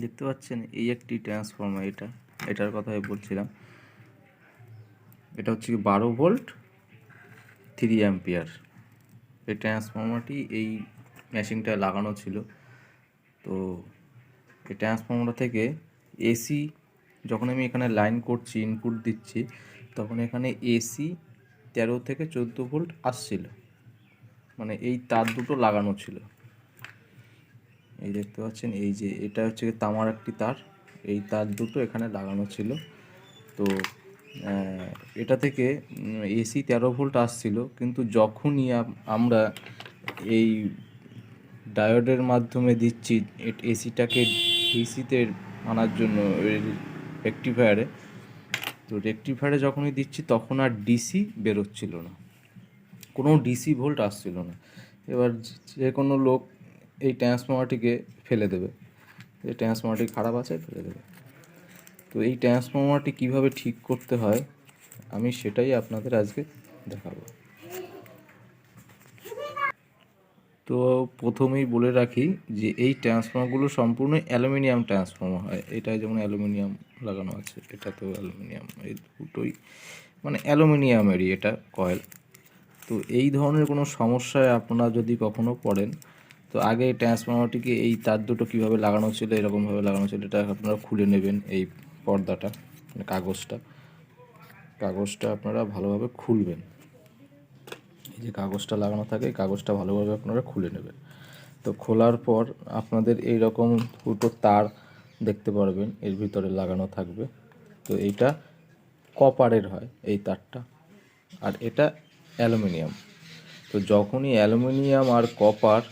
দেখতে পাচ্ছেন এই একটি ট্রান্সফর্মার, এটার কথাই বলছিলাম। এটা হচ্ছে 12 ভোল্ট 3 অ্যাম্পিয়ার। এই ট্রান্সফর্মারটি এই মেশিনটায় লাগানো ছিল। তো এই ট্রান্সফর্মার থেকে এসি যখন আমি এখানে লাইন করছি, ইনপুট দিচ্ছি, তখন এখানে এসি 13 থেকে 14 ভোল্ট আসছিল। মানে এই তার দুটো লাগানো ছিল। এই দেখতে পাচ্ছেন, এই যে এটা হচ্ছে তামার একটি তার, এই তার দুটো এখানে লাগানো ছিল। তো এটা থেকে এসি 13 ভোল্ট আসছিল, কিন্তু যখনই আমরা এই ডায়োডের মাধ্যমে দিচ্ছি এসিটাকে ডিসিতে আনার জন্য রেকটিফায়ারে, তো রেকটিফায়ারে যখনই দিচ্ছি তখন আর ডিসি বেরোচ্ছিল না, কোনো ডিসি ভোল্ট আসছিল না। এবার যে কোনো লোক এই ট্রান্সফর্মারটিকে ফেলে দেবে, এই ট্রান্সফর্মারটি খারাপ আছে, ফেলে দেবে। তো এই ট্রান্সফর্মারটি কীভাবে ঠিক করতে হয় আমি সেটাই আপনাদের আজকে দেখাবো। তো প্রথমেই বলে রাখি যে এই ট্রান্সফর্মারগুলো সম্পূর্ণ অ্যালুমিনিয়াম ট্রান্সফর্মার হয়। এটাই যেমন অ্যালুমিনিয়াম লাগানো আছে, এটাতেও অ্যালুমিনিয়াম, এই দুটোই মানে অ্যালুমিনিয়ামেরই এটা কয়েল। তো এই ধরনের কোনো সমস্যায় আপনারা যদি কখনো পড়েন, তো আগে ট্রান্সফর্মারটিকে এই তার দুটো কীভাবে লাগানো ছিল, এরকমভাবে লাগানো ছিল, এটা আপনারা খুলে নেবেন। এই পর্দাটা মানে কাগজটা আপনারা ভালোভাবে খুলবেন। এই যে কাগজটা লাগানো থাকে, এই কাগজটা ভালোভাবে আপনারা খুলে নেবেন। তো খোলার পর আপনাদের এই রকম দুটো তার দেখতে পারবেন, এর ভিতরে লাগানো থাকবে। তো এইটা কপারের হয় এই তারটা, আর এটা অ্যালুমিনিয়াম। তো যখনই অ্যালুমিনিয়াম আর কপার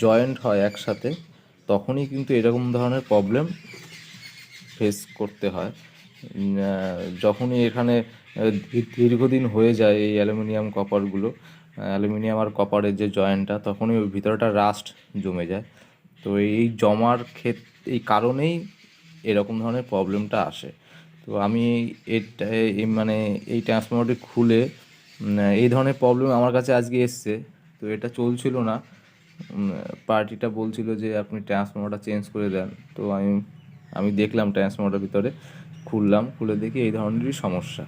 জয়েন্ট হয় একসাথে, তখনই কিন্তু এরকম ধরনের প্রবলেম ফেস করতে হয়। যখনই এখানে দীর্ঘদিন হয়ে যায় এই অ্যালুমিনিয়াম কপারগুলো, অ্যালুমিনিয়াম আর কপারের যে জয়েন্টটা, তখনই ওই ভিতরটা রাস্ট জমে যায়। তো এই জমার এই কারণেই এরকম ধরনের প্রবলেমটা আসে। তো আমি এটা মানে এই ট্রান্সফর্মারটি খুলে এই ধরনের প্রবলেম আমার কাছে আজকে এসছে। তো এটা চলছিল না, পার্টিটা বলছিল যে আপনি ট্রান্সফর্মারটা চেঞ্জ করে দেন। তো আমি দেখলাম ট্রান্সফর্মারটার ভিতরে, খুলে দেখি এই ধরনেরই সমস্যা।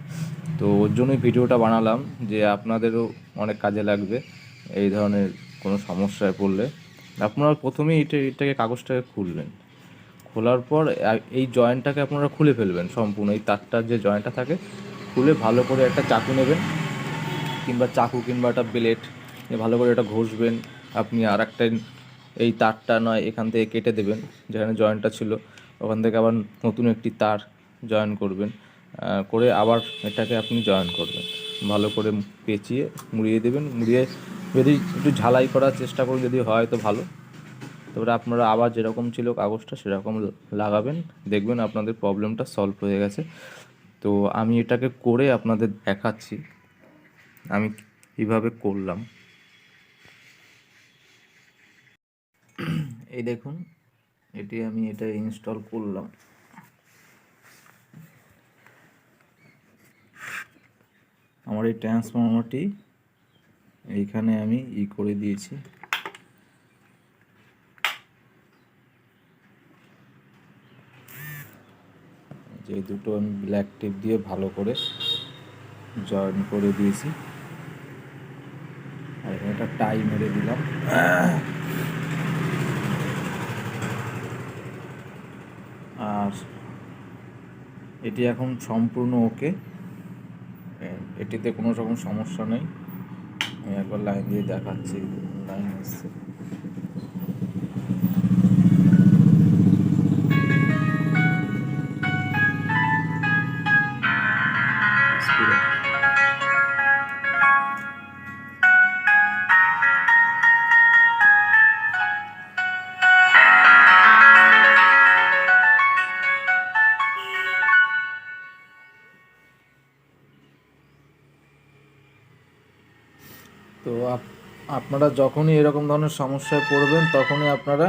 তো ওর জন্যই ভিডিওটা বানালাম, যে আপনাদেরও অনেক কাজে লাগবে এই ধরনের কোনো সমস্যায় পড়লে। আপনারা প্রথমেই এটাকে কাগজটাকে খুলবেন, খোলার পর এই জয়েন্টটাকে আপনারা খুলে ফেলবেন সম্পূর্ণ। এই তারটার যে জয়েন্টটা থাকে খুলে ভালো করে একটা চাকু নেবেন, কিংবা একটা ব্লেড, ভালো করে এটা ঘষবেন। আপনি আর একটা এই তারটা নয় এখান থেকে কেটে দেবেন, যেখানে জয়েন্টটা ছিল ওখান থেকে আবার নতুন একটি তার জয়েন করবেন, করে আবার এটাকে আপনি জয়েন করবেন। ভালো করে পেঁচিয়ে মুড়িয়ে দেবেন, মুড়িয়ে যদি একটু ঝালাই করার চেষ্টা করুন, যদি হয় তো ভালো। তারপরে আপনারা আবার যেরকম ছিল কাগজটা সেরকম লাগাবেন, দেখবেন আপনাদের প্রবলেমটা সলভ হয়ে গেছে। তো আমি এটাকে করে আপনাদের দেখাচ্ছি আমি কীভাবে করলাম। এই দেখুন, আমি এটা ইনস্টল করলাম। আমার এই ট্রান্সফর্মারটি এইখানে আমি করে দিয়েছি। যে দুটো আমি ব্ল্যাক টেপ দিয়ে ভালো করে জয়েন করে দিয়েছি, আর এখানে একটা টাই মেরে দিলাম। আর এটি এখন সম্পূর্ণ ওকে, এটিতে কোনো রকম সমস্যা নেই। আমি একবার লাইন দিয়ে দেখাচ্ছি, লাইন এসছে। তো আপনারা যখনই এরকম ধরনের সমস্যায় পড়বেন, তখনই আপনারা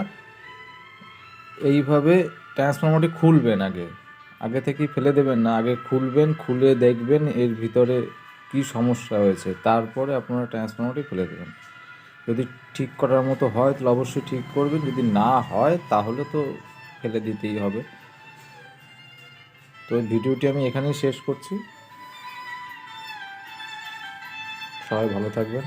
এইভাবে ট্রান্সফর্মারটি খুলবেন। আগে থেকেই ফেলে দেবেন না, আগে খুলবেন, খুলে দেখবেন এর ভিতরে কি সমস্যা হয়েছে, তারপরে আপনারা ট্রান্সফর্মারটি ফেলে দেবেন। যদি ঠিক করার মতো হয় তাহলে অবশ্যই ঠিক করবেন, যদি না হয় তাহলে তো ফেলে দিতেই হবে। তো ভিডিওটি আমি এখানেই শেষ করছি। সবাই ভালো থাকবেন।